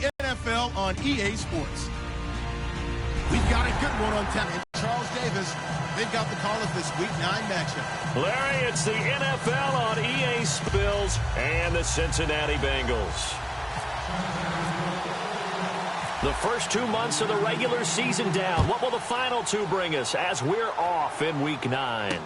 the NFL on EA Sports. We've got a good one on 10. Charles Davis, they've got the call of this Week 9 matchup. Larry, it's the NFL on EA Bills and the Cincinnati Bengals. The first 2 months of the regular season down. What will the final 2 bring us as we're off in Week 9?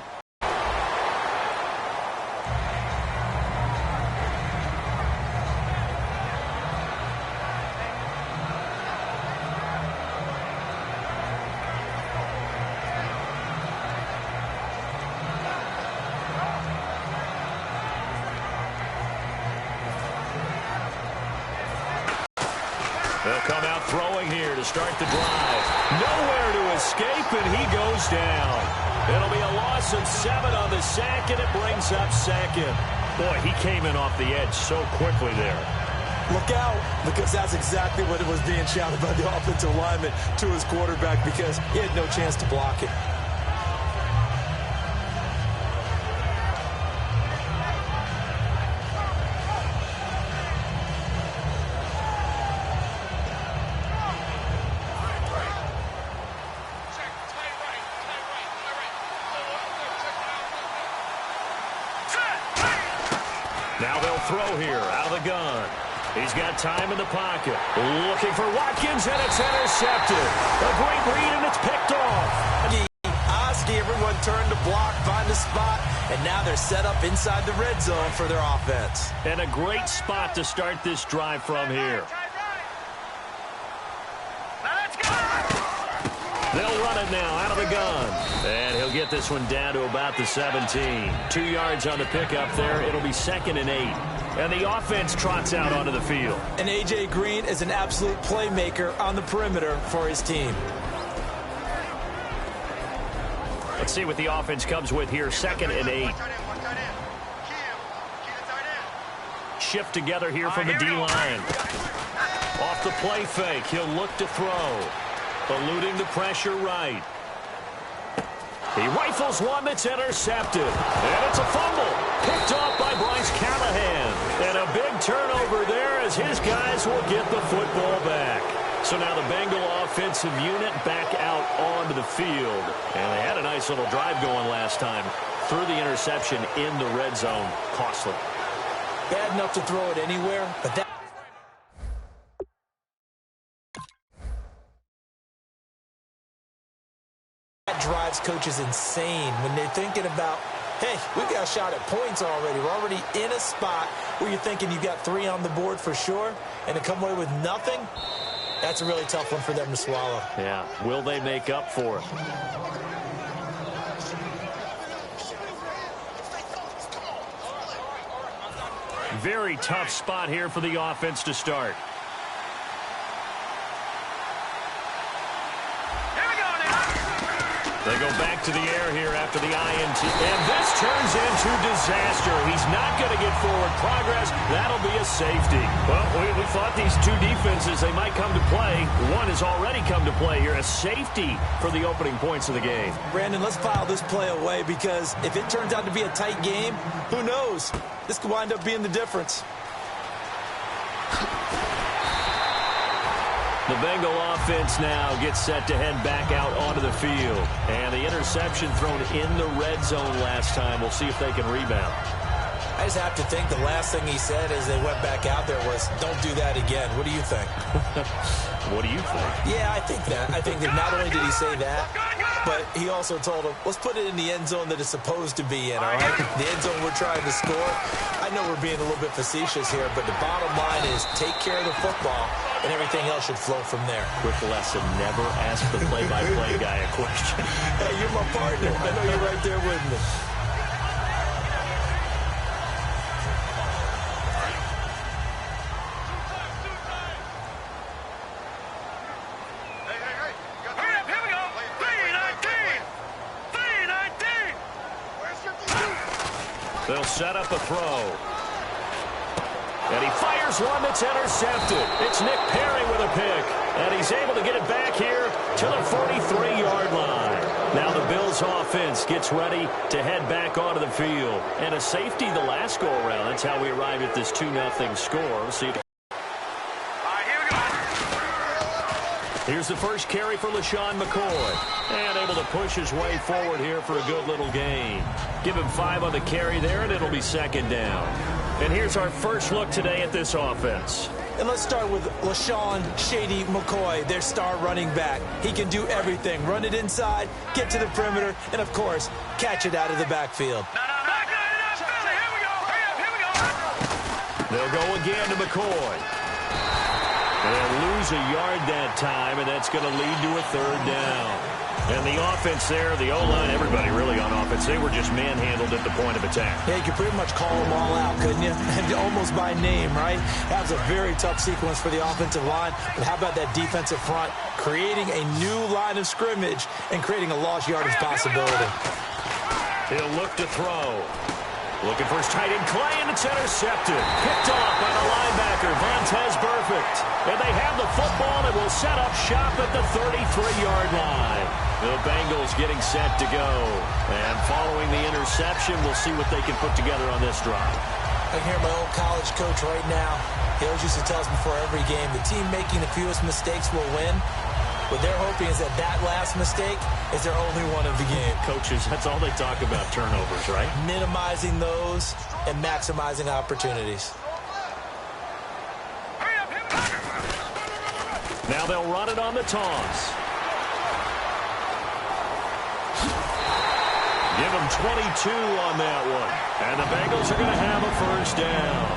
They'll come out throwing here to start the drive. Nowhere to escape, and he goes down. It'll be a loss of 7 on the sack, and it brings up second. Boy, he came in off the edge so quickly there. Look out, because that's exactly what it was being shouted by the offensive lineman to his quarterback, because he had no chance to block it. Now they'll throw here out of the gun. He's got time in the pocket. Looking for Watkins, and it's intercepted. A great read, and it's picked off. Oski, everyone turned to block, find a spot, and now they're set up inside the red zone for their offense. And a great spot to start this drive from here. They'll run it now out of the gun. And he'll get this one down to about the 17. 2 yards on the pickup there. It'll be 2nd and 8. And the offense trots out onto the field. And A.J. Green is an absolute playmaker on the perimeter for his team. Let's see what the offense comes with here. 2nd and 8. Shift together here from the D-line. Off the play fake. He'll look to throw. Eluding the pressure right. He rifles one that's intercepted. And it's a fumble. Picked off by Bryce Callahan. And a big turnover there as his guys will get the football back. So now the Bengal offensive unit back out onto the field. And they had a nice little drive going last time. Threw the interception in the red zone. Costly. Bad enough to throw it anywhere, but that drives coaches insane when they're thinking about, hey, we've got a shot at points already. We're already in a spot where you're thinking you've got 3 on the board for sure, and to come away with nothing, that's a really tough one for them to swallow. Yeah, will they make up for it? Very tough spot here for the offense to start. They go back to the air here after the INT. And this turns into disaster. He's not going to get forward progress. That'll be a safety. Well, we thought these 2 defenses, they might come to play. One has already come to play here. A safety for the opening points of the game. Brandon, let's file this play away, because if it turns out to be a tight game, who knows? This could wind up being the difference. The Bengal offense now gets set to head back out onto the field. And the interception thrown in the red zone last time. We'll see if they can rebound. I just have to think the last thing he said as they went back out there was, don't do that again. What do you think? What do you think? Yeah, I think that. I think that not only did he say that, but he also told him, let's put it in the end zone that it's supposed to be in, all right? The end zone we're trying to score. I know we're being a little bit facetious here, but the bottom line is take care of the football, and everything else should flow from there. Quick lesson, never ask the play-by-play guy a question. Hey, you're my partner. I know you're right there with me. They'll set up a throw. And he fires one that's intercepted. It's Nick Perry with a pick. And he's able to get it back here to the 43-yard line. Now the Bills offense gets ready to head back onto the field. And a safety the last go-around. That's how we arrive at this 2-0 score. We'll see. All right, here we go. Here's the first carry for LaShawn McCoy. And able to push his way forward here for a good little gain. Give him 5 on the carry there, and it'll be second down. And here's our first look today at this offense. And let's start with LaShawn Shady McCoy, their star running back. He can do everything. Run it inside, get to the perimeter, and, of course, catch it out of the backfield. They'll go again to McCoy. They'll lose a yard that time, and that's going to lead to a third down. And the offense there, the O-line, everybody really on offense, they were just manhandled at the point of attack. Yeah, you could pretty much call them all out, couldn't you? And almost by name, right? That was a very tough sequence for the offensive line. But how about that defensive front creating a new line of scrimmage and creating a lost yardage possibility? He'll look to throw. Looking for his tight end, Clay, and it's intercepted. Picked off by the linebacker, Vontaze Burfict. And they have the football and will set up shop at the 33-yard line. The Bengals getting set to go. And following the interception, we'll see what they can put together on this drive. I can hear my old college coach right now. He always used to tell us before every game, the team making the fewest mistakes will win. What they're hoping is that last mistake is their only one of the game. Coaches, that's all they talk about, turnovers, right? Minimizing those and maximizing opportunities. Now they'll run it on the toss. Give them 22 on that one. And the Bengals are going to have a first down.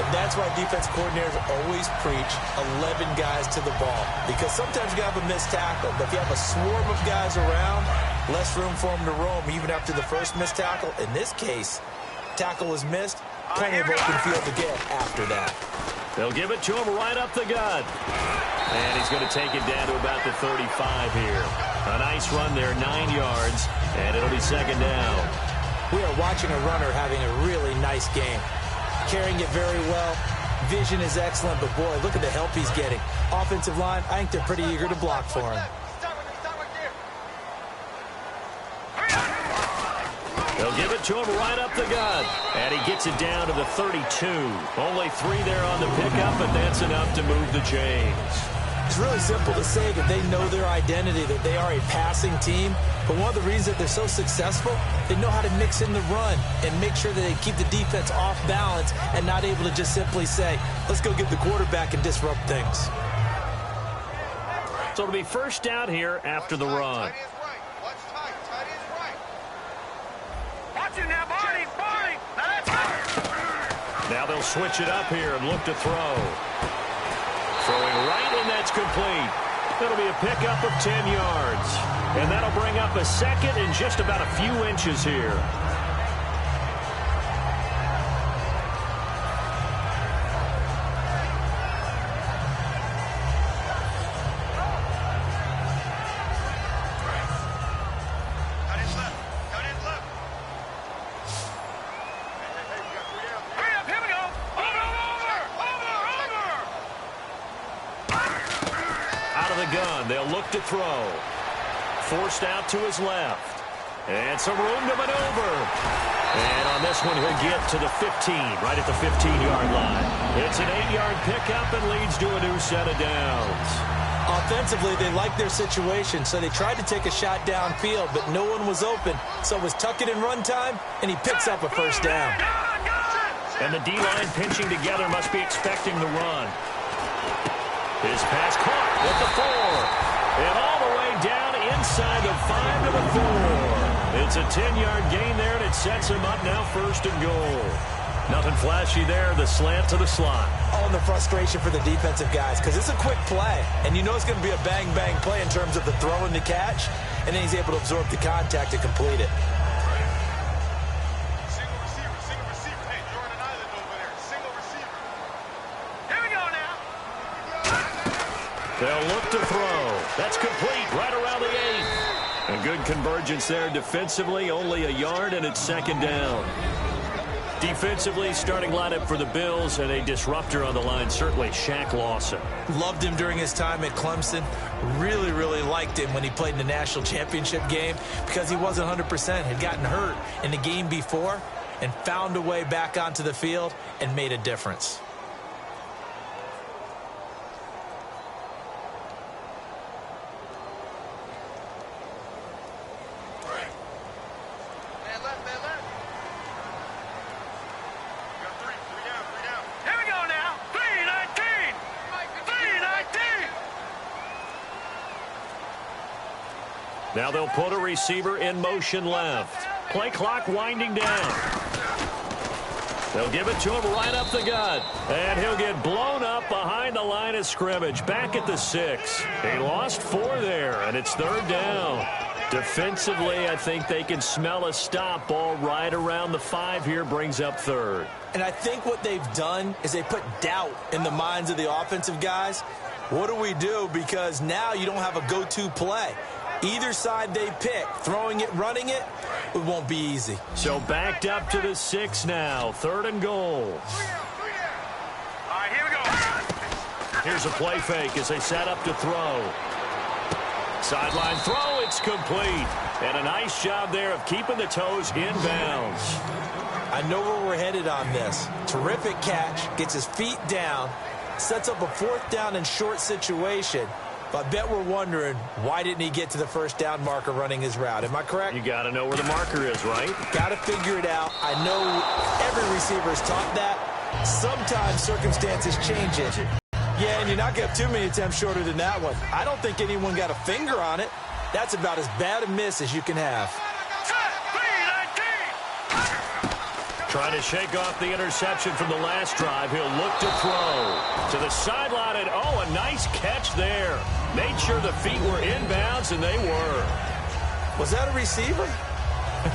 And that's why defense coordinators always preach 11 guys to the ball. Because sometimes you have a missed tackle, but if you have a swarm of guys around, less room for them to roam even after the first missed tackle. In this case, tackle was missed, plenty of open field to get after that. They'll give it to him right up the gut. And he's going to take it down to about the 35 here. A nice run there, 9 yards, and it'll be second down. We are watching a runner having a really nice game. Carrying it very well. Vision is excellent, but boy, look at the help he's getting. Offensive line, I think they're pretty eager to block for him. They'll give it to him right up the gut. And he gets it down to the 32. Only 3 there on the pickup, but that's enough to move the chains. It's really simple to say that they know their identity, that they are a passing team. But one of the reasons that they're so successful, they know how to mix in the run and make sure that they keep the defense off balance and not able to just simply say, let's go get the quarterback and disrupt things. So it'll be first down here after the run. Now they'll switch it up here and look to throw. Throwing right, and that's complete. That'll be a pickup of 10 yards. And that'll bring up a second in just about a few inches here. They'll look to throw. Forced out to his left. And some room to maneuver. And on this one, he'll get to the 15, right at the 15-yard line. It's an 8-yard pickup and leads to a new set of downs. Offensively, they like their situation, so they tried to take a shot downfield, but no one was open. So it was tuck it in run time, and he picks up a first down. And the D-line pinching together must be expecting the run. His pass caught at the 4. And all the way down inside the 5 to the 4. It's a 10-yard gain there, and it sets him up now first and goal. Nothing flashy there, the slant to the slot. Oh, and the frustration for the defensive guys, because it's a quick play. And you know it's going to be a bang-bang play in terms of the throw and the catch. And then he's able to absorb the contact to complete it. They'll look to throw. That's complete right around the 8. A good convergence there defensively, only a yard, and it's second down. Defensively, starting lineup for the Bills, and a disruptor on the line, certainly Shaq Lawson. Loved him during his time at Clemson. Really, really liked him when he played in the national championship game because he wasn't 100%, had gotten hurt in the game before, and found a way back onto the field and made a difference. Now they'll put a receiver in motion left. Play clock winding down. They'll give it to him right up the gut. And he'll get blown up behind the line of scrimmage. Back at the 6. He lost 4 there, and it's 3rd down. Defensively, I think they can smell a stop. Ball right around the 5 here, brings up 3rd. And I think what they've done is they put doubt in the minds of the offensive guys. What do we do? Because now you don't have a go-to play. Either side they pick, throwing it, running it, it won't be easy. So backed up to the 6 now, 3rd and goal. All right, here we go. Here's a play fake as they set up to throw. Sideline throw, it's complete. And a nice job there of keeping the toes in bounds. I know where we're headed on this. Terrific catch, gets his feet down, sets up a 4th down and short situation. But I bet we're wondering, why didn't he get to the 1st down marker running his route? Am I correct? You got to know where the marker is, right? Got to figure it out. I know every receiver is taught that. Sometimes circumstances change it. Yeah, and you're not going to have too many attempts shorter than that one. I don't think anyone got a finger on it. That's about as bad a miss as you can have. Trying to shake off the interception from the last drive. He'll look to throw to the sideline, and oh, a nice catch there. Made sure the feet were inbounds, and they were. Was that a receiver?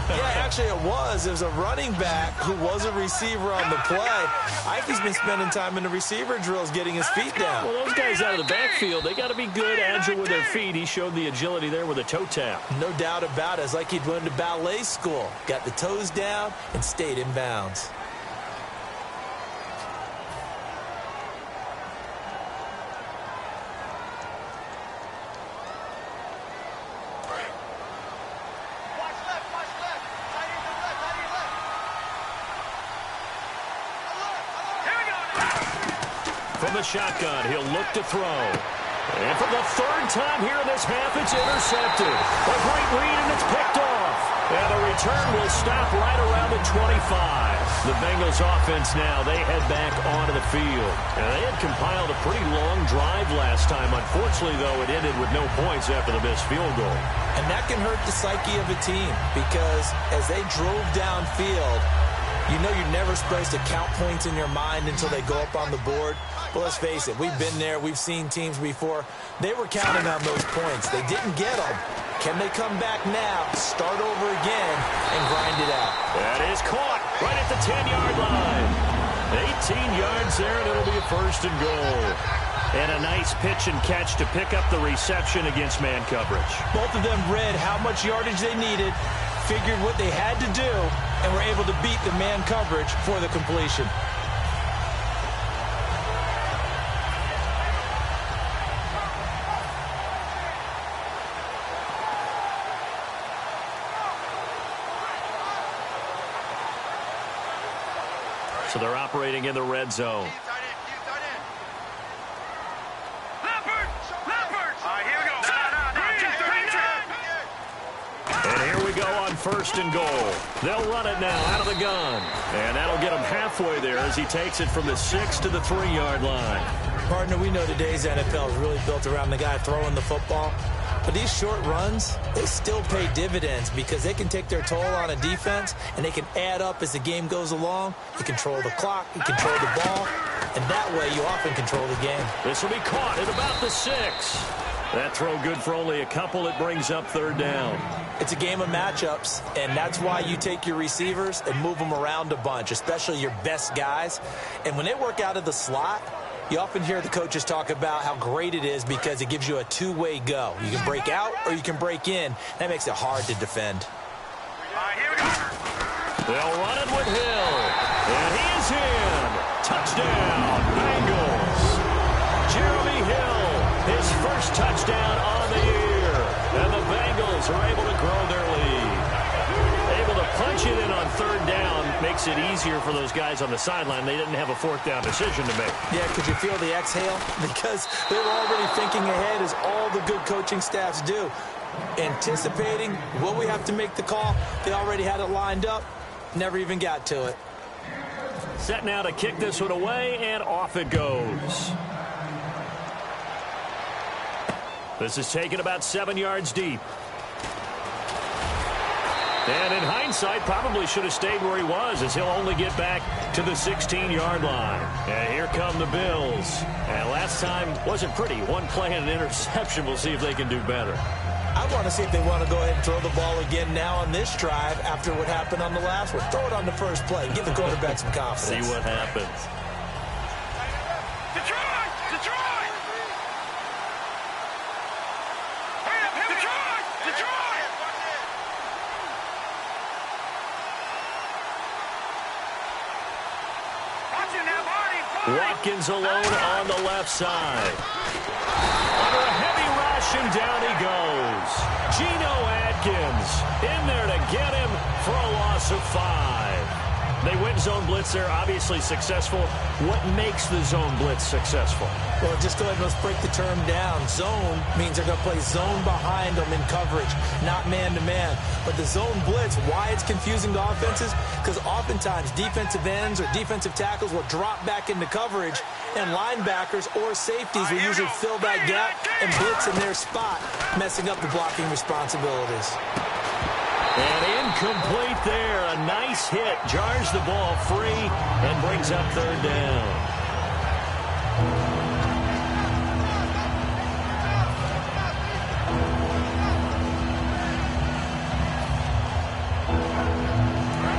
Yeah, actually it was. It was a running back who was a receiver on the play. I think he's been spending time in the receiver drills getting his feet down. Well, those guys out of the backfield, they got to be good, agile with their feet. He showed the agility there with a toe tap. No doubt about it. It's like he'd went to ballet school. Got the toes down and stayed in bounds. From the shotgun, he'll look to throw. And for the 3rd time here in this half, it's intercepted. A great read, and it's picked off. And the return will stop right around the 25. The Bengals offense now, they head back onto the field. And they had compiled a pretty long drive last time. Unfortunately, though, it ended with no points after the missed field goal. And that can hurt the psyche of a team because as they drove downfield, you know you're never supposed to count points in your mind until they go up on the board. But let's face it, we've been there. We've seen teams before. They were counting on those points. They didn't get them. Can they come back now, start over again, and grind it out? That is caught right at the 10-yard line. 18 yards there, and it'll be a 1st and goal. And a nice pitch and catch to pick up the reception against man coverage. Both of them read how much yardage they needed, figured what they had to do, and were able to beat the man coverage for the completion. So they're operating in the red zone. And here we go on 1st and goal. They'll run it now out of the gun. And that'll get him halfway there as he takes it from the 6 to the 3-yard line. Partner, we know today's NFL is really built around the guy throwing the football. But these short runs, they still pay dividends because they can take their toll on a defense and they can add up as the game goes along. You control the clock, you control the ball, and that way you often control the game. This will be caught at about the 6. That throw good for only a couple. It brings up 3rd down. It's a game of matchups, and that's why you take your receivers and move them around a bunch, especially your best guys. And when they work out of the slot, you often hear the coaches talk about how great it is because it gives you a two-way go. You can break out or you can break in. That makes it hard to defend. All right, here we go. They'll run it with Hill. And he is in. Touchdown, Bengals. Jeremy Hill, his first touchdown on the year. And the Bengals are able to grow their lead. Able to punch it in on 3rd down makes it easier for those guys on the sideline. They didn't have a 4th down decision to make. Yeah, could you feel the exhale? Because they were already thinking ahead as all the good coaching staffs do. Anticipating, will we have to make the call? They already had it lined up. Never even got to it. Set now to kick this one away, and off it goes. This is taken about 7 yards deep. And in hindsight, probably should have stayed where he was, as he'll only get back to the 16-yard line. And here come the Bills. And last time wasn't pretty. One play and an interception. We'll see if they can do better. I want to see if they want to go ahead and throw the ball again now on this drive after what happened on the last one. Throw it on the first play. Give the quarterback some confidence. See what happens. Detroit! Detroit! Detroit! Detroit! Watch it now, Barney! Watkins alone on the left side. Under a heavy rush, and down he goes. Geno Atkins in there to get him for a loss of 5. They win zone blitz there, obviously successful. What makes the zone blitz successful? Well, just go ahead and let's break the term down. Zone means they're going to play zone behind them in coverage, not man-to-man. But the zone blitz, why it's confusing to offenses? Because oftentimes defensive ends or defensive tackles will drop back into coverage, and linebackers or safeties will usually fill that gap and blitz in their spot, messing up the blocking responsibilities. And incomplete there. A nice hit. Jars the ball free and brings up third down.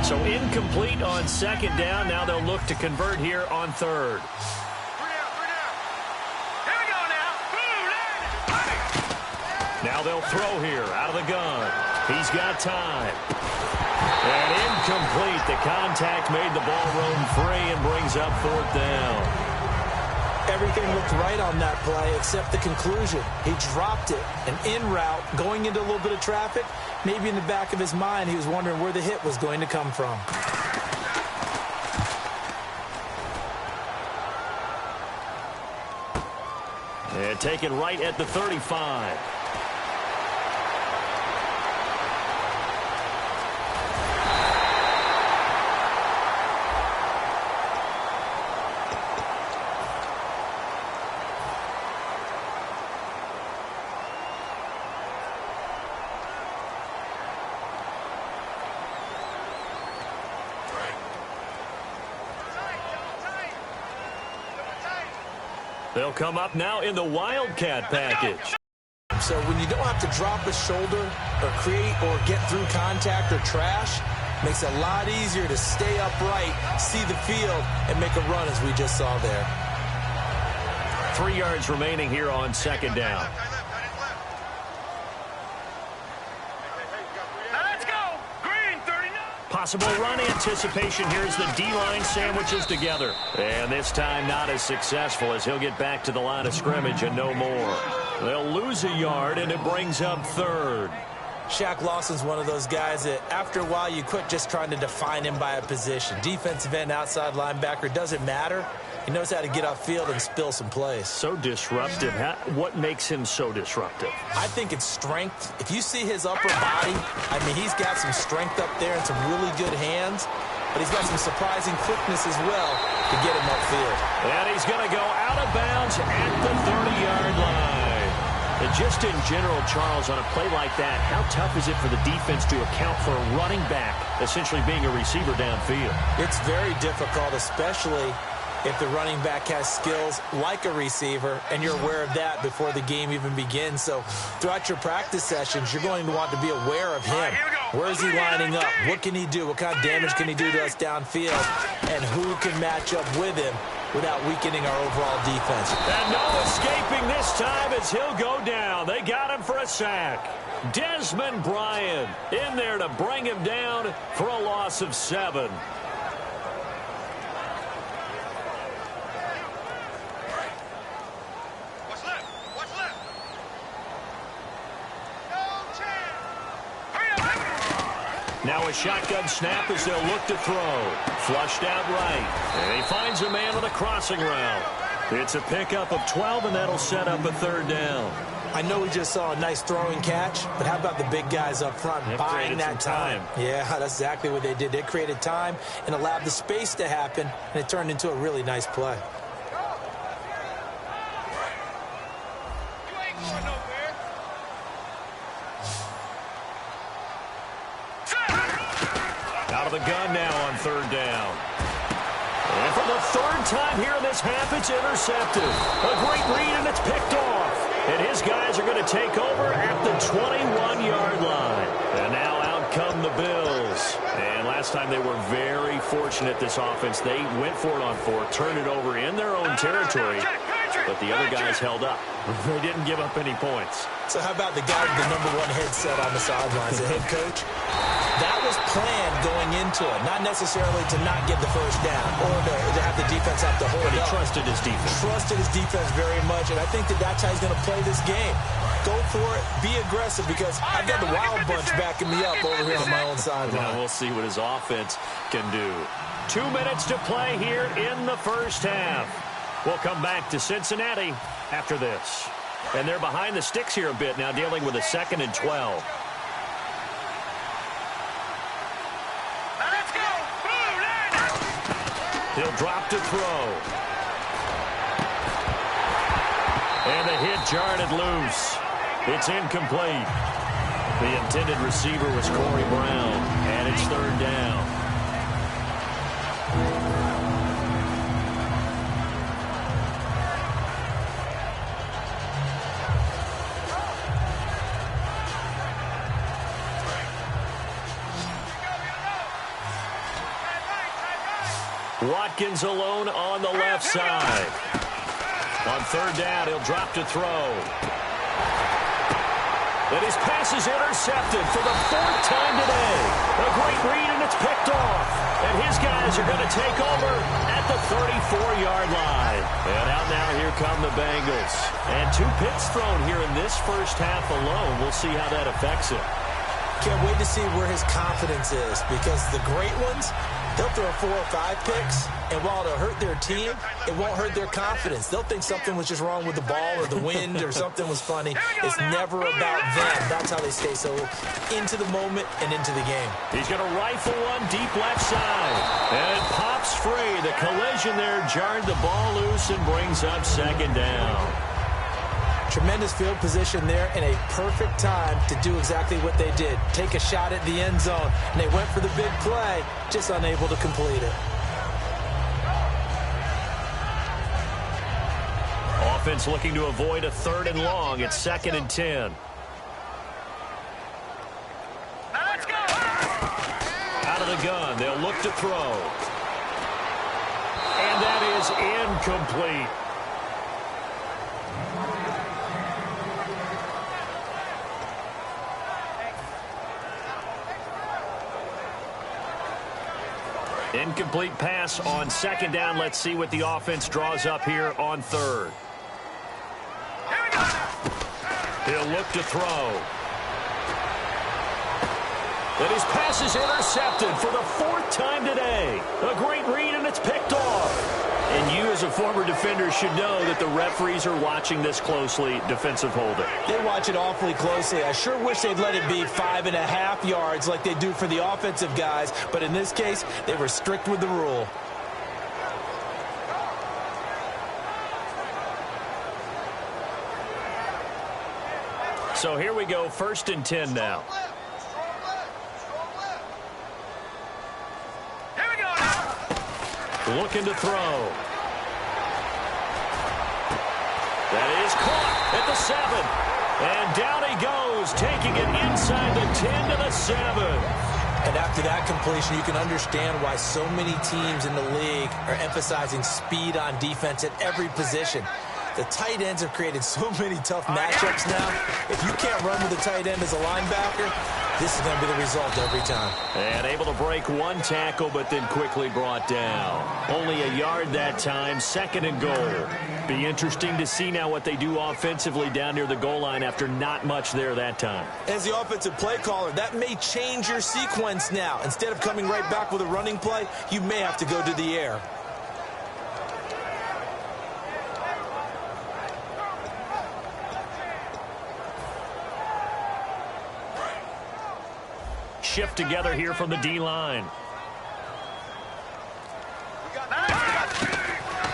So incomplete on second down. Now they'll look to convert here on third. Now they'll throw here out of the gun. He's got time. And incomplete. The contact made the ball roam free and brings up fourth down. Everything looked right on that play except the conclusion. He dropped it. An in route, going into a little bit of traffic. Maybe in the back of his mind, he was wondering where the hit was going to come from. And taken right at the 35. They'll come up now in the Wildcat package. So when you don't have to drop a shoulder or create or get through contact or trash, makes it a lot easier to stay upright, see the field, and make a run as we just saw there. 3 yards remaining here on second down. Possible run anticipation here as the D-line sandwiches together. And this time not as successful as he'll get back to the line of scrimmage and no more. They'll lose a yard, and it brings up third. Shaq Lawson's one of those guys that after a while you quit just trying to define him by a position. Defensive end, outside linebacker, doesn't matter. He knows how to get upfield and spill some plays. So disruptive. What makes him so disruptive? I think it's strength. If you see his upper body, I mean, he's got some strength up there and some really good hands, but he's got some surprising quickness as well to get him upfield. And he's going to go out of bounds at the 30-yard line. And just in general, Charles, on a play like that, how tough is it for the defense to account for a running back essentially being a receiver downfield? It's very difficult, especially if the running back has skills like a receiver, and you're aware of that before the game even begins. So throughout your practice sessions, you're going to want to be aware of him. Where is he lining up? What can he do? What kind of damage can he do to us downfield? And who can match up with him without weakening our overall defense? And no escaping this time as he'll go down. They got him for a sack. Desmond Bryant in there to bring him down for a loss of 7. Now a shotgun snap as they'll look to throw. Flushed out right. And he finds a man on a crossing route. It's a pickup of 12, and that'll set up a third down. I know we just saw a nice throwing catch, but how about the big guys up front buying that time? Yeah, that's exactly what they did. They created time and allowed the space to happen, and it turned into a really nice play. Out of the gun now on third down. And for the third time here in this half, it's intercepted. A great read, and it's picked off. And his guys are going to take over at the 21-yard line. And now out come the Bills. And last time they were very fortunate, this offense. They went for it on fourth, turned it over in their own territory, but the other guys held up. They didn't give up any points. So how about the guy with the #1 headset on the sidelines, the head coach? That was planned going into it, not necessarily to not get the first down or to have the defense have to hold it. But he up. trusted his defense. Trusted his defense very much, and I think that's how he's going to play this game. Go for it, be aggressive, because I've got the Wild Bunch backing me up over here on my own sideline. Now we'll see what his offense can do. 2 minutes to play here in the first half. We'll come back to Cincinnati after this. And they're behind the sticks here a bit now, dealing with a 2nd and 12. He'll drop to throw. And the hit jarred it loose. It's incomplete. The intended receiver was Corey Brown, and it's third down. Watkins alone on the left side. On third down, he'll drop to throw. And his pass is intercepted for the 4th time today. A great read, and it's picked off. And his guys are going to take over at the 34-yard line. And out now, here come the Bengals. And 2 picks thrown here in this first half alone. We'll see how that affects him. Can't wait to see where his confidence is, because the great ones, they'll throw 4 or 5 picks, and while it'll hurt their team, it won't hurt their confidence. They'll think something was just wrong with the ball or the wind or something was funny. It's never about them. That's how they stay so into the moment and into the game. He's going to rifle one deep left side. And it pops free. The collision there jarred the ball loose and brings up 2nd down. Tremendous field position there and a perfect time to do exactly what they did. Take a shot at the end zone. And they went for the big play, just unable to complete it. Offense looking to avoid a 3rd and long. It's 2nd and 10. Let's go. Out of the gun, they'll look to throw. And that is incomplete. Incomplete pass on 2nd down. Let's see what the offense draws up here on 3rd. He'll look to throw. And his pass is intercepted for the 4th time today. A great read, and it's picked off. And you, as a former defender, should know that the referees are watching this closely. Defensive holding. They watch it awfully closely. I sure wish they'd let it be 5.5 yards like they do for the offensive guys. But in this case, they were strict with the rule. So here we go, 1st and 10 now. Here we go now. Looking to throw. That is caught at the 7. And down he goes, taking it inside the 10 to the 7. And after that completion, you can understand why so many teams in the league are emphasizing speed on defense at every position. The tight ends have created so many tough matchups now. If you can't run with a tight end as a linebacker, this is going to be the result every time. And able to break 1 tackle, but then quickly brought down. Only a yard that time, 2nd and goal. Be interesting to see now what they do offensively down near the goal line after not much there that time. As the offensive play caller, that may change your sequence now. Instead of coming right back with a running play, you may have to go to the air. Shift together here from the D-line.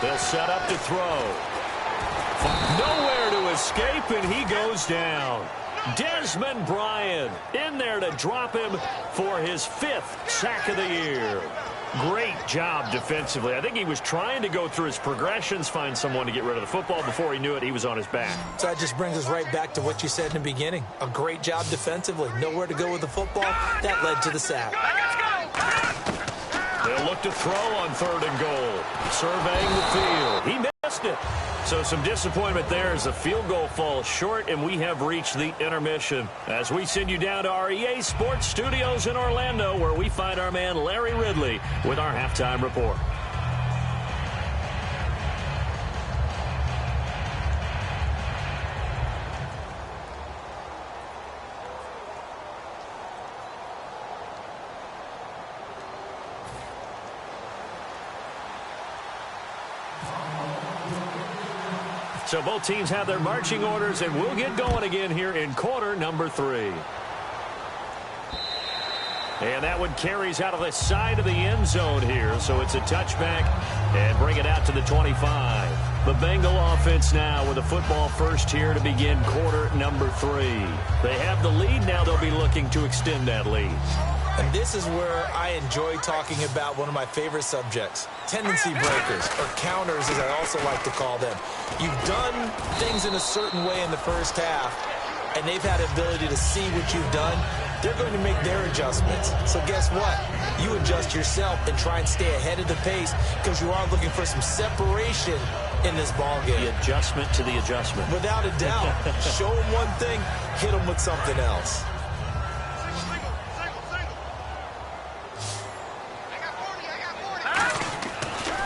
They'll set up to throw. Nowhere to escape, and he goes down. Desmond Bryant in there to drop him for his 5th sack of the year. Great job defensively. I think he was trying to go through his progressions, find someone to get rid of the football. Before he knew it, he was on his back. So that just brings us right back to what you said in the beginning. A great job defensively. Nowhere to go with the football. That led to the sack. They'll look to throw on 3rd and goal. Surveying the field. He missed it. So some disappointment there as the field goal falls short, and we have reached the intermission. As we send you down to our EA Sports Studios in Orlando, where we find our man Larry Ridley with our halftime report. So both teams have their marching orders, and we'll get going again here in quarter number 3. And that one carries out of the side of the end zone here, so it's a touchback and bring it out to the 25. The Bengal offense now with a football first here to begin quarter number 3. They have the lead. Now they'll be looking to extend that lead. And this is where I enjoy talking about one of my favorite subjects, tendency breakers, or counters as I also like to call them. You've done things in a certain way in the first half, and they've had the ability to see what you've done. They're going to make their adjustments. So guess what? You adjust yourself and try and stay ahead of the pace because you are looking for some separation in this ball game. The adjustment to the adjustment. Without a doubt. Show them one thing, hit them with something else.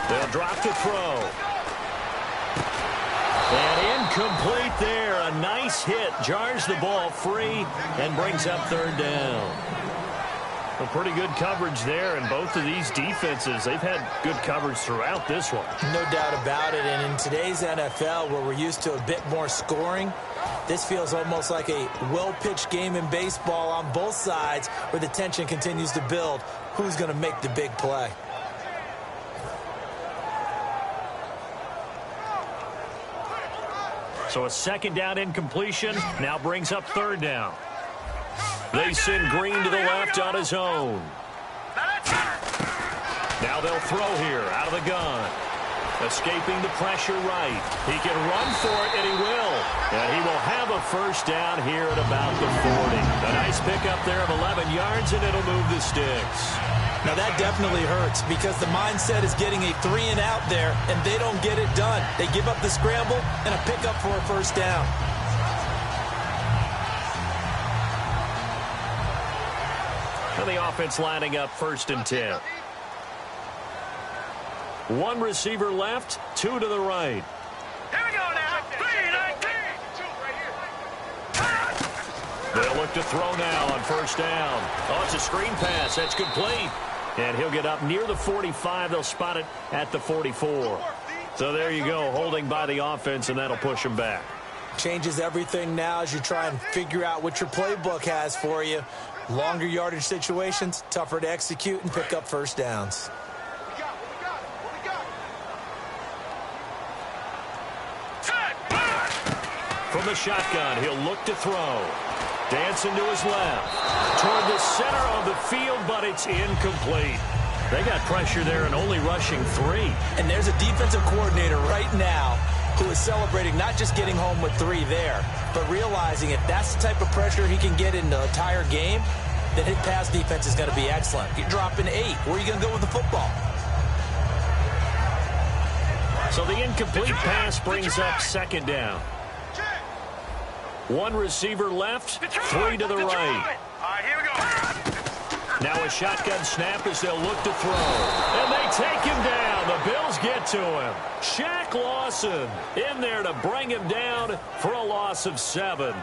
They'll drop to throw. And incomplete there. A nice hit. Jars the ball free and brings up 3rd down. A pretty good coverage there, and both of these defenses, they've had good coverage throughout this one. No doubt about it, and in today's NFL, where we're used to a bit more scoring, this feels almost like a well-pitched game in baseball on both sides where the tension continues to build. Who's going to make the big play? So a 2nd down incompletion now brings up 3rd down. They send Green to the left on his own. Now they'll throw here out of the gun. Escaping the pressure right. He can run for it, and he will. And he will have a 1st down here at about the 40. A nice pickup there of 11 yards, and it'll move the sticks. Now that definitely hurts because the mindset is getting a 3-and-out there, and they don't get it done. They give up the scramble and a pickup for a 1st down. And the offense lining up 1st and 10. 1 receiver left, 2 to the right. Here we go now. 3-19. They'll look to throw now on 1st down. Oh, it's a screen pass. That's complete. And he'll get up near the 45. They'll spot it at the 44. So there you go, holding by the offense, and that'll push him back. Changes everything now as you try and figure out what your playbook has for you. Longer yardage situations, tougher to execute and pick up 1st downs. From the shotgun, he'll look to throw. Dancing to his left. Toward the center of the field, but it's incomplete. They got pressure there and only rushing 3. And there's a defensive coordinator right now who is celebrating not just getting home with 3 there, but realizing if that's the type of pressure he can get in the entire game, then his pass defense is going to be excellent. You're dropping 8. Where are you going to go with the football? So the incomplete pass brings up 2nd down. 1 receiver left, 3 to the right. All right, here we go. Now a shotgun snap as they'll look to throw. And they take him down. The Bills get to him. Shaq Lawson in there to bring him down for a loss of 7.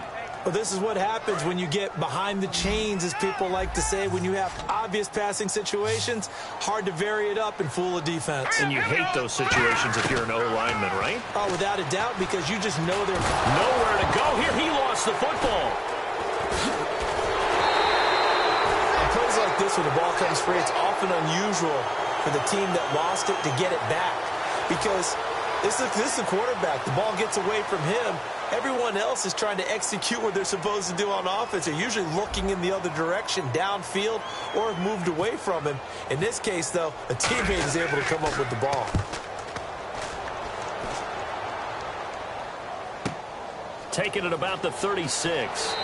Well, this is what happens when you get behind the chains, as people like to say. When you have obvious passing situations, hard to vary it up and fool a defense. And you hate those situations if you're an O-lineman, right? Oh, without a doubt, because you just know they're nowhere to go. Here, he lost the football. On plays like this, when the ball comes free, it's often unusual for the team that lost it to get it back. Because this is a quarterback. The ball gets away from him, Everyone else is trying to execute what they're supposed to do on offense. They're usually looking in the other direction, downfield, or have moved away from him. In this case, though, a teammate is able to come up with the ball. Taking it about the 36.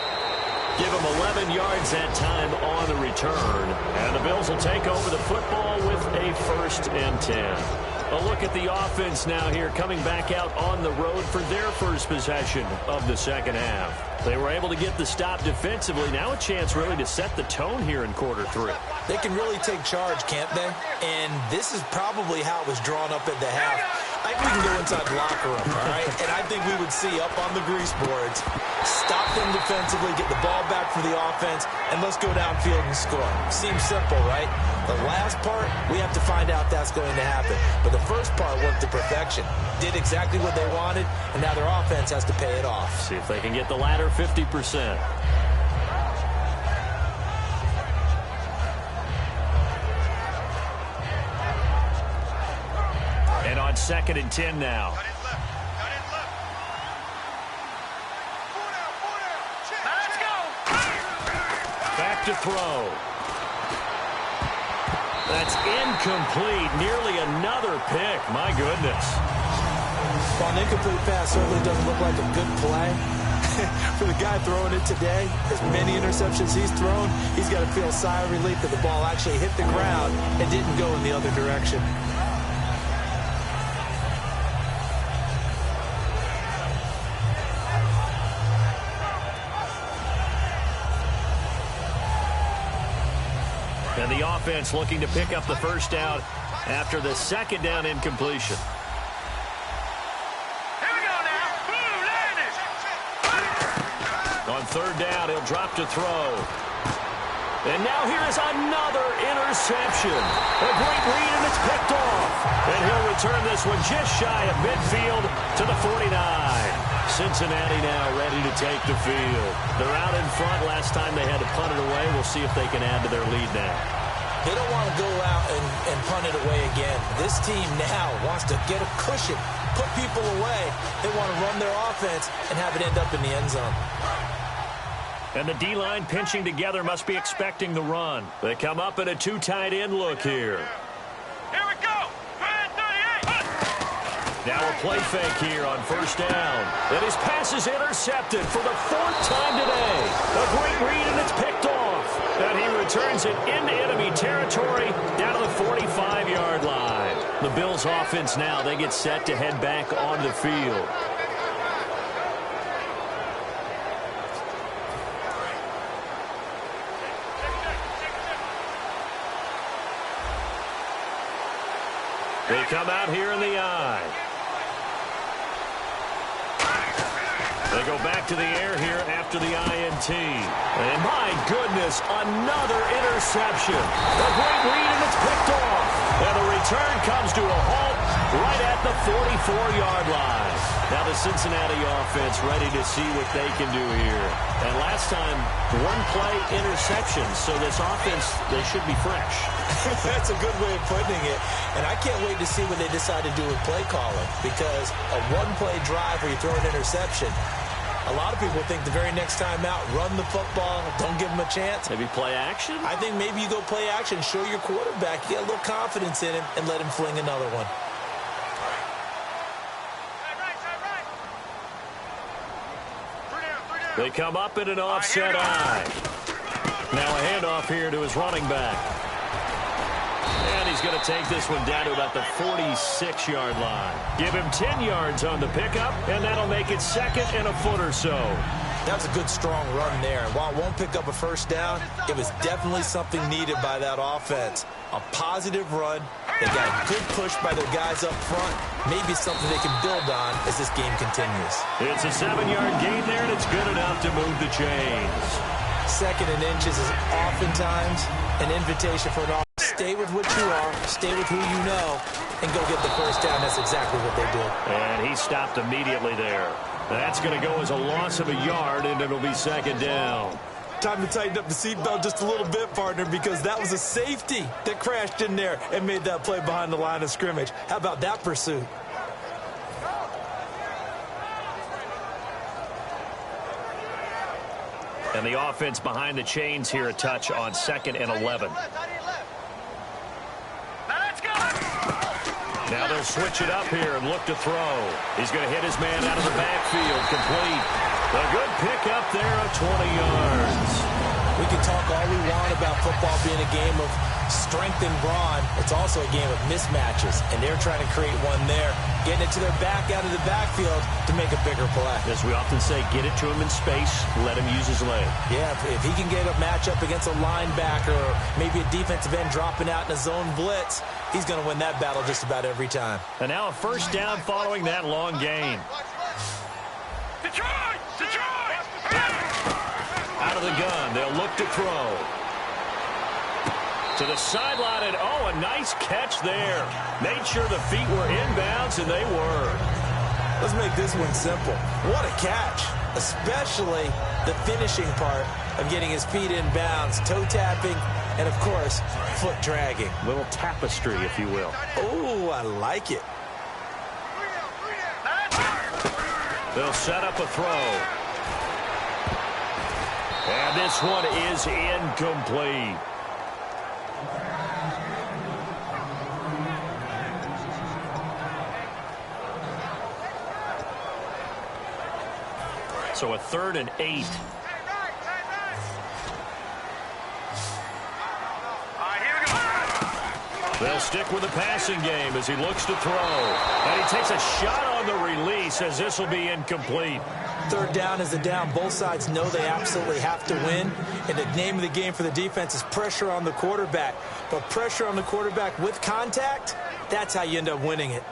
Give him 11 yards that time on the return. And the Bills will take over the football with a 1st and 10. A look at the offense now here, coming back out on the road for their first possession of the second half. They were able to get the stop defensively. Now a chance really to set the tone here in quarter 3. They can really take charge, can't they? And this is probably how it was drawn up at the half. I think we can go inside the locker room, all right? And I think we would see up on the grease boards, stop them defensively, get the ball back for the offense, and let's go downfield and score. Seems simple, right? The last part, we have to find out that's going to happen. But the first part worked to perfection. Did exactly what they wanted, and now their offense has to pay it off. See if they can get the latter 50%. And on 2nd and 10 now. Let's go. Back to throw. That's incomplete. Nearly another pick. My goodness. Well, an incomplete pass certainly doesn't look like a good play. For the guy throwing it today, as many interceptions he's thrown, he's got to feel a sigh of relief that the ball actually hit the ground and didn't go in the other direction. And the offense looking to pick up the first down after the second down incompletion. Here we go now. Boom, landed. On 3rd down, he'll drop to throw. And now here is another interception. A great read, and it's picked off. And he'll return this one just shy of midfield to the 49. Cincinnati now ready to take the field. They're out in front. Last time they had to punt it away. We'll see if they can add to their lead now. They don't want to go out and punt it away again. This team now wants to get a cushion, put people away. They want to run their offense and have it end up in the end zone. And the D-line pinching together must be expecting the run. They come up in a 2 tight end look here. Here we go. 38. Now a play fake here on 1st down. And his pass is intercepted for the 4th time today. A great read, and it's picked off. And he returns it into enemy territory down to the 45-yard line. The Bills' offense now, they get set to head back on the field. They come out here in the I. They go back to the air here after the INT. And my goodness, another interception. A great read, and it's picked off. And the return comes to a halt right at the 44-yard line. Now the Cincinnati offense ready to see what they can do here. And last time, 1-play interception. So this offense, they should be fresh. That's a good way of putting it. And I can't wait to see what they decide to do with play calling. Because a 1-play drive where you throw an interception, a lot of people think the very next time out, run the football, don't give them a chance. Maybe play action? I think maybe you go play action, show your quarterback, get a little confidence in him, and let him fling another one. They come up in an offset I. Now a handoff here to his running back. And he's going to take this one down to about the 46-yard line. Give him 10 yards on the pickup, and that'll make it 2nd and a foot or so. That's a good, strong run there. And while it won't pick up a first down, it was definitely something needed by that offense. A positive run. They got a good push by their guys up front. Maybe something they can build on as this game continues. It's a 7-yard gain there, and it's good enough to move the chains. 2nd and inches is oftentimes an invitation for an offense. Stay with what you are, stay with who you know, and go get the first down. That's exactly what they did. And he stopped immediately there. That's going to go as a loss of a yard, and it'll be 2nd down. Time to tighten up the seatbelt just a little bit, partner, because that was a safety that crashed in there and made that play behind the line of scrimmage. How about that pursuit? And the offense behind the chains here a touch on 2nd and 11. Now they'll switch it up here and look to throw. He's going to hit his man out of the backfield. Complete. A good pickup there of 20 yards. We can talk all we want about football being a game of strength and brawn. It's also a game of mismatches, and they're trying to create one there, getting it to their back out of the backfield to make a bigger play. As we often say, get it to him in space, let him use his leg. Yeah, if he can get a matchup against a linebacker or maybe a defensive end dropping out in a zone blitz, he's going to win that battle just about every time. And now a first down following that long gain. Detroit! Detroit! Out of the gun, they'll look to throw. To the sideline, and a nice catch there. Made sure the feet were inbounds, and they were. Let's make this one simple. What a catch, especially the finishing part of getting his feet in bounds, toe tapping, and, of course, foot dragging. Little tapestry, if you will. Oh, I like it. They'll set up a throw. And this one is incomplete. So a 3rd and 8. They'll stick with the passing game as he looks to throw. And he takes a shot on the release as this will be incomplete. 3rd down is the down. Both sides know they absolutely have to win. And the name of the game for the defense is pressure on the quarterback. But pressure on the quarterback with contact, that's how you end up winning it.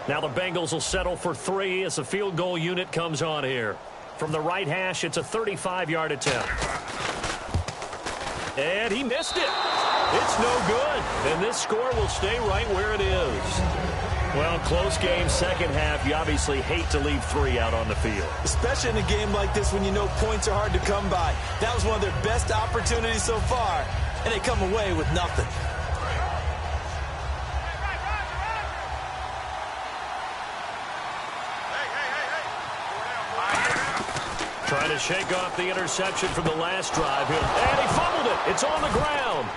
Now the Bengals will settle for 3 as the field goal unit comes on here. From the right hash, it's a 35-yard attempt. And he missed it. It's no good. And this score will stay right where it is. Well, close game, second half. You obviously hate to leave 3 out on the field. Especially in a game like this when you know points are hard to come by. That was one of their best opportunities so far, and they come away with nothing. Trying to shake off the interception from the last drive. And he fumbled it. It's on the ground.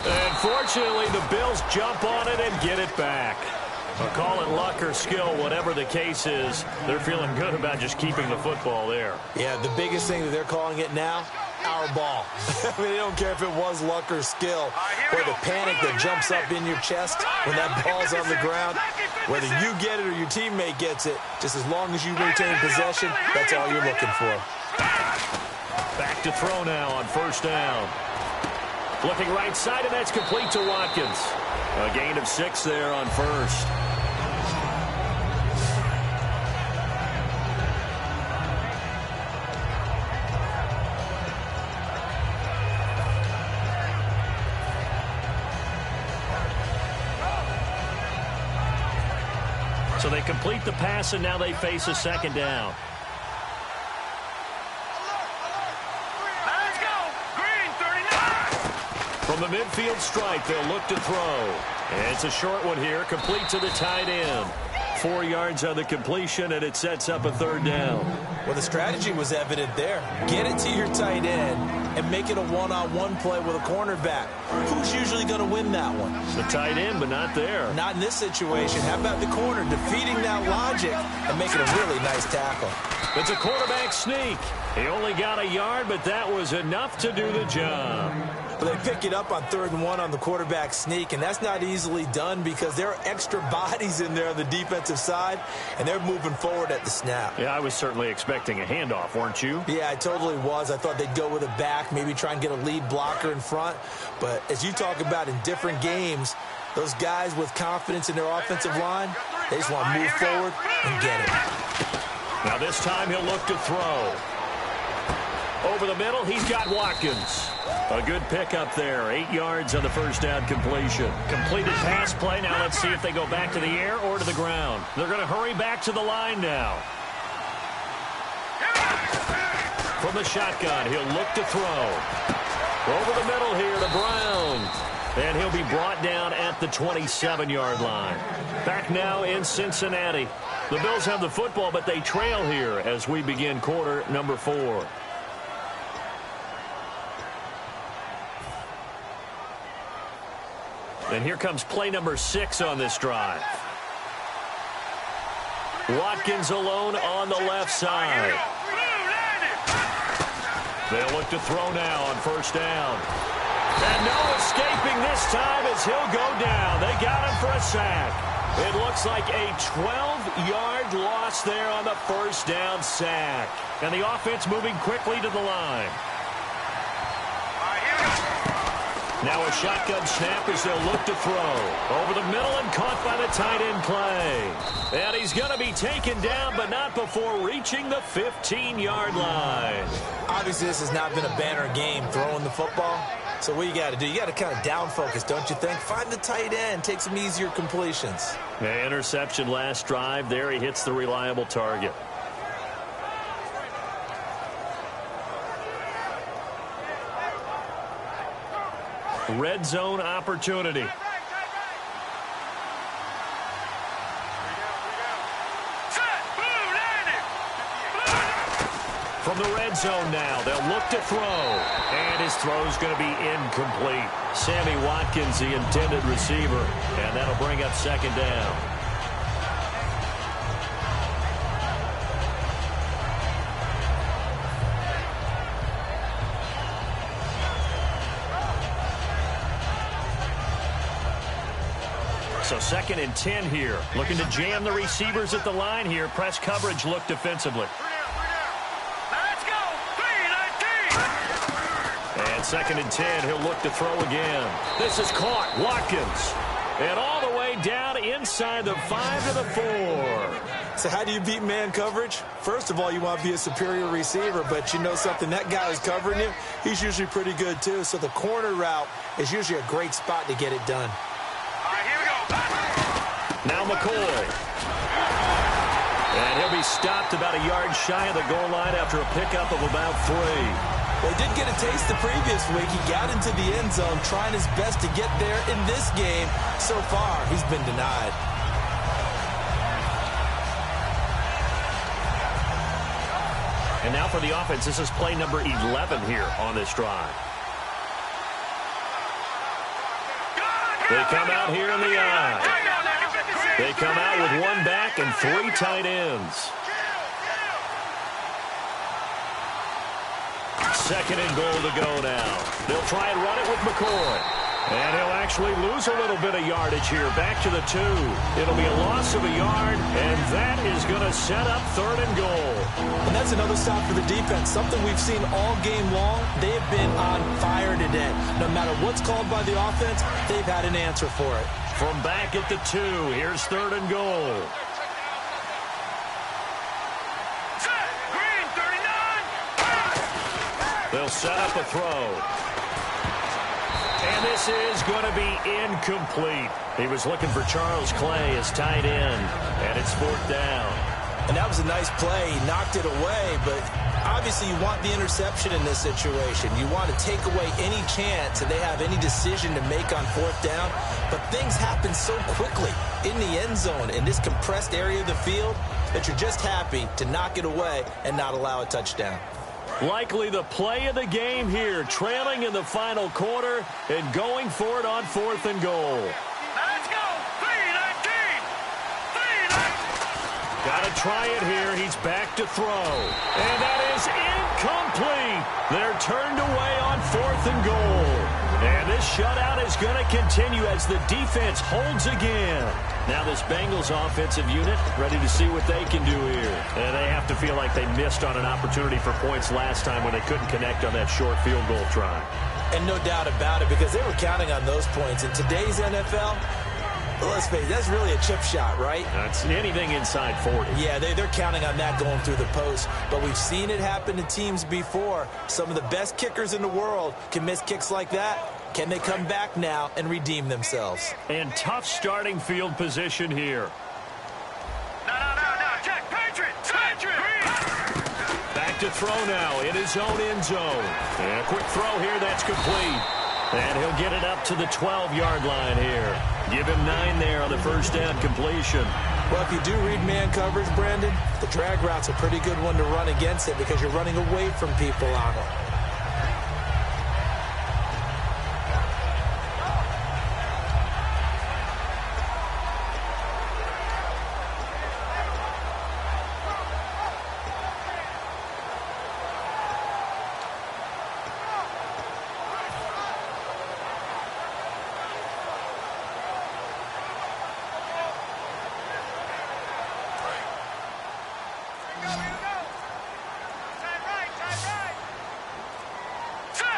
And fortunately, the Bills jump on it and get it back. I'll call it luck or skill, whatever the case is. They're feeling good about just keeping the football there. Yeah, the biggest thing that they're calling it now, our ball. I mean, they don't care if it was luck or skill, or the panic that jumps up in your chest when that ball's on the ground. Whether you get it or your teammate gets it, just as long as you retain possession, that's all you're looking for. Back to throw now on first down. Looking right side, and that's complete to Watkins. A gain of 6 there on first. So they complete the pass, and now they face a second down. Let's go! Green, 39! From the midfield stripe, they'll look to throw. And it's a short one here, complete to the tight end. 4 yards on the completion, and it sets up a third down. Well, the strategy was evident there. Get it to your tight end and make it a one-on-one play with a cornerback. Who's usually going to win that one? The tight end, but not there. Not in this situation. How about the corner defeating that logic and making a really nice tackle? It's a quarterback sneak. He only got a yard, but that was enough to do the job. But they pick it up on 3rd and 1 on the quarterback sneak, and that's not easily done because there are extra bodies in there on the defensive side, and they're moving forward at the snap. Yeah, I was certainly expecting a handoff, weren't you? Yeah, I totally was. I thought they'd go with a back, maybe try and get a lead blocker in front. But as you talk about in different games, those guys with confidence in their offensive line, they just want to move forward and get it. Now this time he'll look to throw. Over the middle, he's got Watkins. A good pickup there. 8 yards on the first down completion. Completed pass play. Now let's see if they go back to the air or to the ground. They're going to hurry back to the line now. from the shotgun. He'll look to throw. Over the middle here to Brown. And he'll be brought down at the 27-yard line. Back now in Cincinnati. The Bills have the football, but they trail here as we begin quarter number 4. And here comes play number 6 on this drive. Watkins alone on the left side. They'll look to throw now on first down. And no escaping this time as he'll go down. They got him for a sack. It looks like a 12-yard loss there on the first down sack. And the offense moving quickly to the line. Now a shotgun snap as they'll look to throw. Over the middle and caught by the tight end Clay. And he's going to be taken down, but not before reaching the 15-yard line. Obviously, this has not been a banner game throwing the football. So what you got to do, you got to kind of down focus, don't you think? Find the tight end, take some easier completions. Yeah, interception last drive. There he hits the reliable target. Red zone opportunity. From the red zone now, they'll look to throw. And his throw's going to be incomplete. Sammy Watkins, the intended receiver. And that'll bring up second down. So second and 10 here. Looking to jam the receivers at the line here. Press coverage look defensively. Let's go. 3-19. And second and 10, he'll look to throw again. This is caught. Watkins. And all the way down inside the 5 to the 4. So how do you beat man coverage? First of all, you want to be a superior receiver, but you know something, that guy who's covering you, he's usually pretty good too. So the corner route is usually a great spot to get it done. Now McCoy. And he'll be stopped about a yard shy of the goal line after a pickup of about 3. Well, he did get a taste the previous week. He got into the end zone trying his best to get there in this game. So far, he's been denied. And now for the offense, this is play number 11 here on this drive. They come out here in the eye. They come out with 1 back and 3 tight ends. Second and goal to go now. They'll try and run it with McCoy. And he'll actually lose a little bit of yardage here. Back to the 2. It'll be a loss of a yard, and that is going to set up third and goal. And that's another stop for the defense. Something we've seen all game long. They have been on fire today. No matter what's called by the offense, they've had an answer for it. From back at the 2, here's third and goal. Green, 39. They'll set up a throw. And this is going to be incomplete. He was looking for Charles Clay as tight end, and it's 4th down. And that was a nice play. He knocked it away, but obviously you want the interception in this situation. You want to take away any chance that they have any decision to make on 4th down. But things happen so quickly in the end zone in this compressed area of the field that you're just happy to knock it away and not allow a touchdown. Likely the play of the game here, trailing in the final quarter and going for it on 4th and goal. Let's go. 3-19. 3-19. Got to try it here. He's back to throw. And that is incomplete. They're turned away on 4th and goal. And this shutout is going to continue as the defense holds again. Now this Bengals offensive unit ready to see what they can do here. And they have to feel like they missed on an opportunity for points last time when they couldn't connect on that short field goal try. And no doubt about it, because they were counting on those points. In today's NFL, let's face it, that's really a chip shot, right? That's anything inside 40. Yeah, they're counting on that going through the post. But we've seen it happen to teams before. Some of the best kickers in the world can miss kicks like that. Can they come back now and redeem themselves? And tough starting field position here. No. Check. Patriot. Back to throw now in his own end zone. And a quick throw here, that's complete. And he'll get it up to the 12-yard line here. Give him 9 there on the first down completion. Well, if you do read man coverage, Brandon, the drag route's a pretty good one to run against it because you're running away from people on it.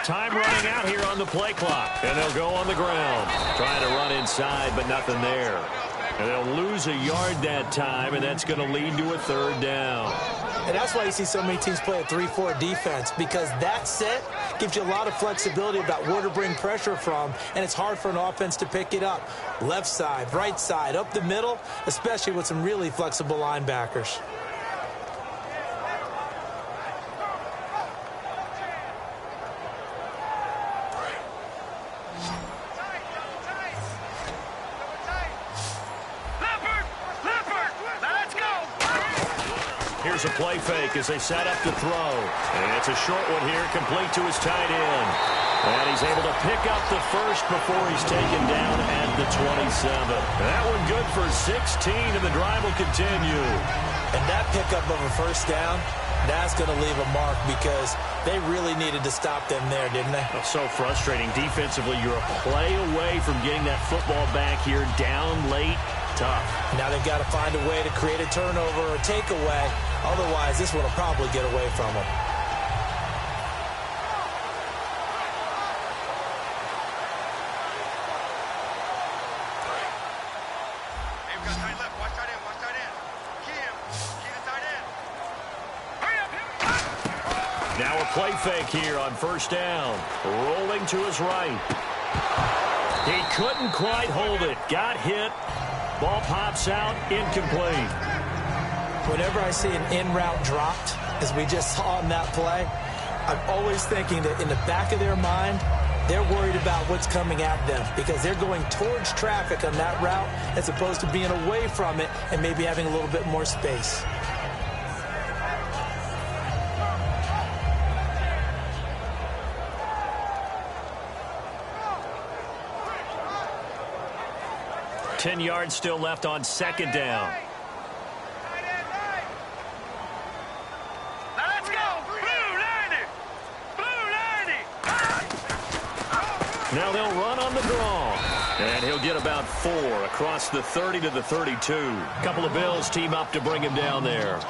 Time running out here on the play clock. And they'll go on the ground. Trying to run inside, but nothing there. And they'll lose a yard that time, and that's going to lead to a third down. And that's why you see so many teams play a 3-4 defense, because that set gives you a lot of flexibility about where to bring pressure from, and it's hard for an offense to pick it up. Left side, right side, up the middle, especially with some really flexible linebackers. Here's a play fake as they set up to throw. And it's a short one here, complete to his tight end. And he's able to pick up the first before he's taken down at the 27. That one good for 16, and the drive will continue. And that pickup of a first down, that's going to leave a mark because they really needed to stop them there, didn't they? Oh, so frustrating. Defensively, you're a play away from getting that football back here down late. Tough. Now they've got to find a way to create a turnover or takeaway. Otherwise, this one will probably get away from them. Hey, we got tight left. Watch tight end. Watch tight end. Key him. Key the tight end. Hurry up. Now a play fake here on first down. Rolling to his right. He couldn't quite hold it. Got hit. Ball pops out, incomplete. Whenever I see an in-route dropped, as we just saw in that play, I'm always thinking that in the back of their mind, they're worried about what's coming at them because they're going towards traffic on that route as opposed to being away from it and maybe having a little bit more space. Ten yards still left on second down. Now let's go. Blue 90. Blue 90. Now they'll run on the draw. And he'll get about 4 across the 30 to the 32. A couple of Bills team up to bring him down there.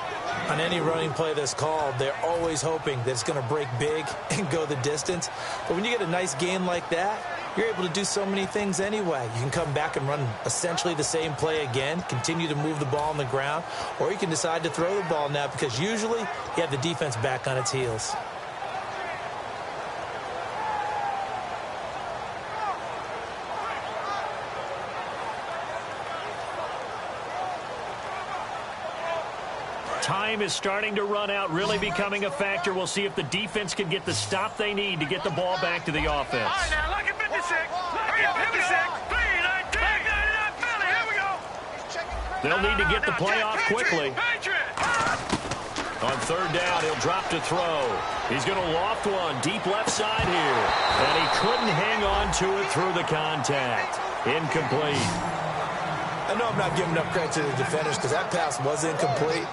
On any running play that's called, they're always hoping that it's going to break big and go the distance. But when you get a nice game like that, you're able to do so many things anyway. You can come back and run essentially the same play again, continue to move the ball on the ground, or you can decide to throw the ball now because usually you have the defense back on its heels. Time is starting to run out, really becoming a factor. We'll see if the defense can get the stop they need to get the ball back to the offense. All right, now look at 56. Hurry up, 56. 3-19. Philly, here we go. They'll need to get the play off quickly. Patriot. On third down, he'll drop to throw. He's going to loft one deep left side here. And he couldn't hang on to it through the contact. Incomplete. I know I'm not giving enough credit to the defenders because that pass was incomplete.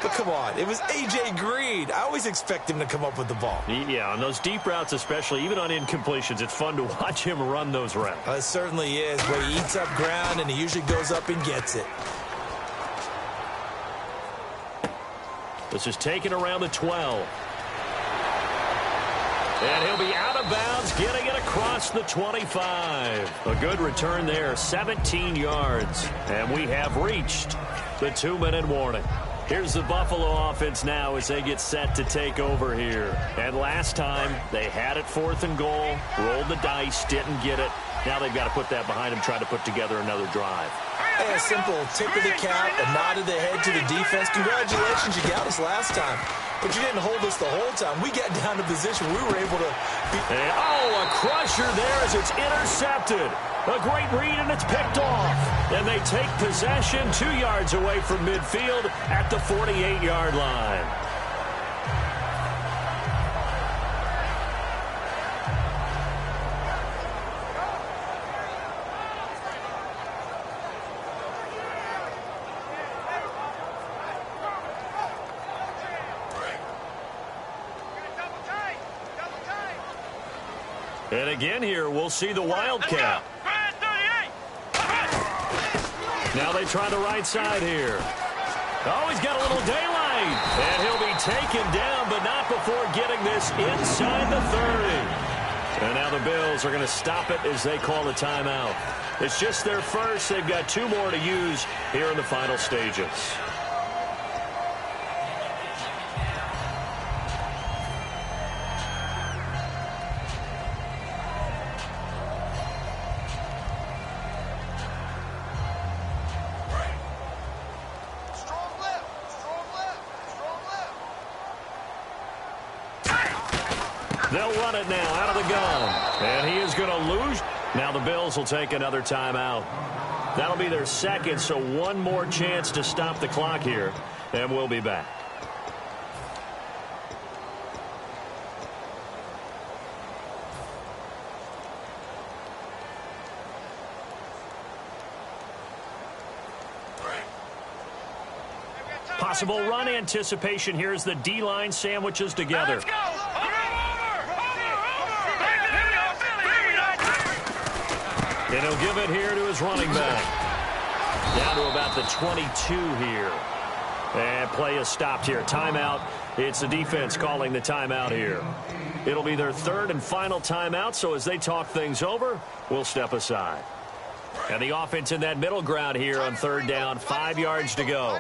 But come on, it was A.J. Green. I always expect him to come up with the ball. Yeah, on those deep routes especially, even on incompletions, it's fun to watch him run those routes. It certainly is, where he eats up ground and he usually goes up and gets it. This is taken around the 12. And he'll be out of bounds, getting it across the 25. A good return there, 17 yards. And we have reached the 2-minute warning. Here's the Buffalo offense now as they get set to take over here. And last time, they had it 4th and goal, rolled the dice, didn't get it. Now they've got to put that behind them, try to put together another drive. Hurry Hey, a simple tip of the cap, a nod of the head to the defense. Congratulations, you got us last time. But you didn't hold us the whole time. We got down to position. We were able to beat. Oh, a crusher there as it's intercepted. A great read, and it's picked off. And they take possession 2 yards away from midfield at the 48-yard line. And again here, we'll see the Wildcat. Now they try the right side here. Oh, he's got a little daylight. And he'll be taken down, but not before getting this inside the 30. And now the Bills are going to stop it as they call the timeout. It's just their first. They've got 2 more to use here in the final stages. They'll run it now out of the gun. And he is going to lose. Now the Bills will take another timeout. That'll be their second, so 1 more chance to stop the clock here. And we'll be back. Possible run anticipation here as the D-line sandwiches together. Let's go. And he'll give it here to his running back. Down to about the 22 here. And play is stopped here. Timeout. It's the defense calling the timeout here. It'll be their 3rd and final timeout, so as they talk things over, we'll step aside. And the offense in that middle ground here on 3rd down, 5 yards to go.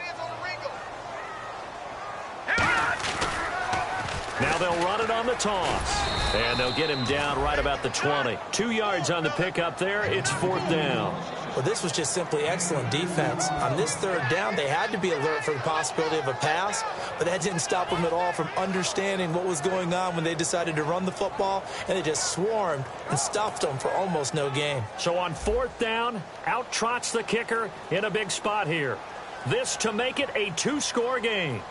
Now they'll run it on the toss. And they'll get him down right about the 20. 2 yards on the pickup there. It's 4th down. Well, this was just simply excellent defense. On this 3rd down, they had to be alert for the possibility of a pass, but that didn't stop them at all from understanding what was going on when they decided to run the football, and they just swarmed and stopped them for almost no gain. So on 4th down, out trots the kicker in a big spot here. This to make it a 2-score game.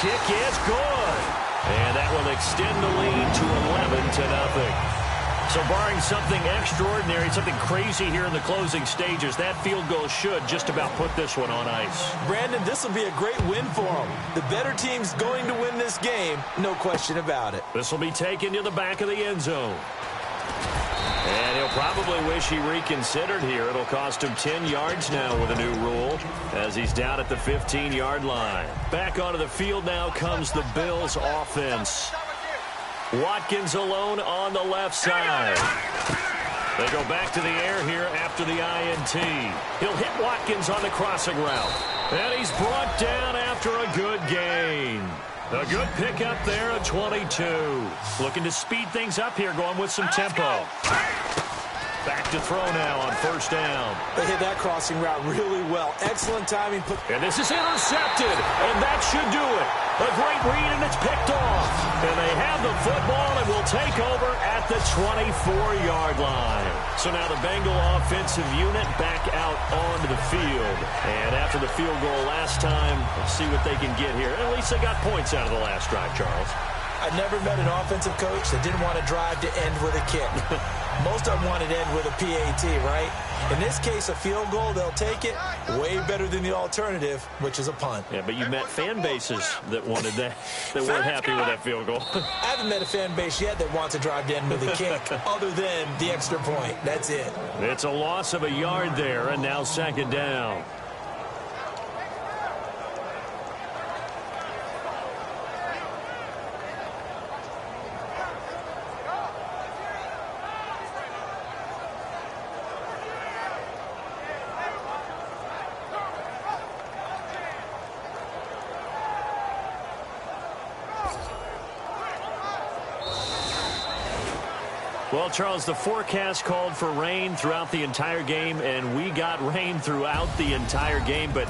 Kick is good. And that will extend the lead to 11-0. So barring something extraordinary, something crazy here in the closing stages, that field goal should just about put this one on ice. Brandon, this will be a great win for them. The better team's going to win this game, no question about it. This will be taken to the back of the end zone. And he'll probably wish he reconsidered here. It'll cost him 10 yards now with a new rule as he's down at the 15-yard line. Back onto the field now comes the Bills offense. Watkins alone on the left side. They go back to the air here after the INT. He'll hit Watkins on the crossing route. And he's brought down after a good gain. A good pickup there at 22. Looking to speed things up here, going with some tempo. Back to throw now on 1st down. They hit that crossing route really well. Excellent timing. And this is intercepted, and that should do it. A great read, and it's picked off. And they have the football and will take over at the 24-yard line. So now the Bengal offensive unit back out onto the field. And after the field goal last time, let's see what they can get here. At least they got points out of the last drive, Charles. I never met an offensive coach that didn't want to drive to end with a kick. Most of them wanted to end with a PAT, right? In this case, a field goal, they'll take it. Way better than the alternative, which is a punt. Yeah, but you met fan bases that wanted that, that weren't happy with that field goal. I haven't met a fan base yet that wants to drive to end with a kick other than the extra point. That's it. It's a loss of a yard there, and now 2nd down. Well, Charles, the forecast called for rain throughout the entire game, and we got rain throughout the entire game. But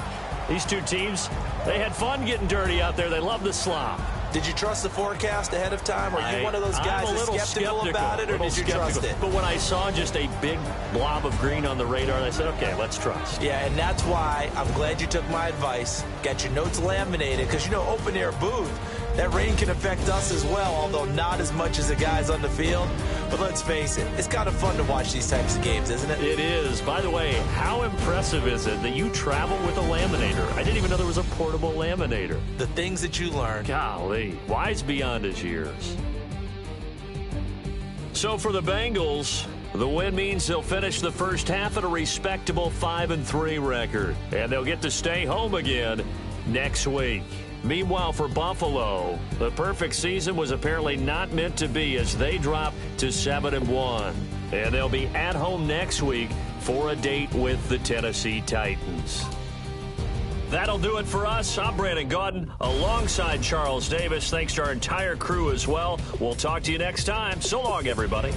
these two teams, they had fun getting dirty out there. They love the slop. Did you trust the forecast ahead of time? Are you one of those guys that's skeptical about it, or did you trust it? But when I saw just a big blob of green on the radar, I said, okay, let's trust. Yeah, and that's why I'm glad you took my advice. Got your notes laminated, because, you know, open-air booth, that rain can affect us as well, although not as much as the guys on the field. But let's face it, it's kind of fun to watch these types of games, isn't it? It is. By the way, how impressive is it that you travel with a laminator? I didn't even know there was a portable laminator. The things that you learn. Golly, wise beyond his years. So for the Bengals, the win means they'll finish the first half at a respectable 5-3 record, and they'll get to stay home again next week. Meanwhile, for Buffalo, the perfect season was apparently not meant to be as they drop to 7-1. And they'll be at home next week for a date with the Tennessee Titans. That'll do it for us. I'm Brandon Gaudin alongside Charles Davis. Thanks to our entire crew as well. We'll talk to you next time. So long, everybody.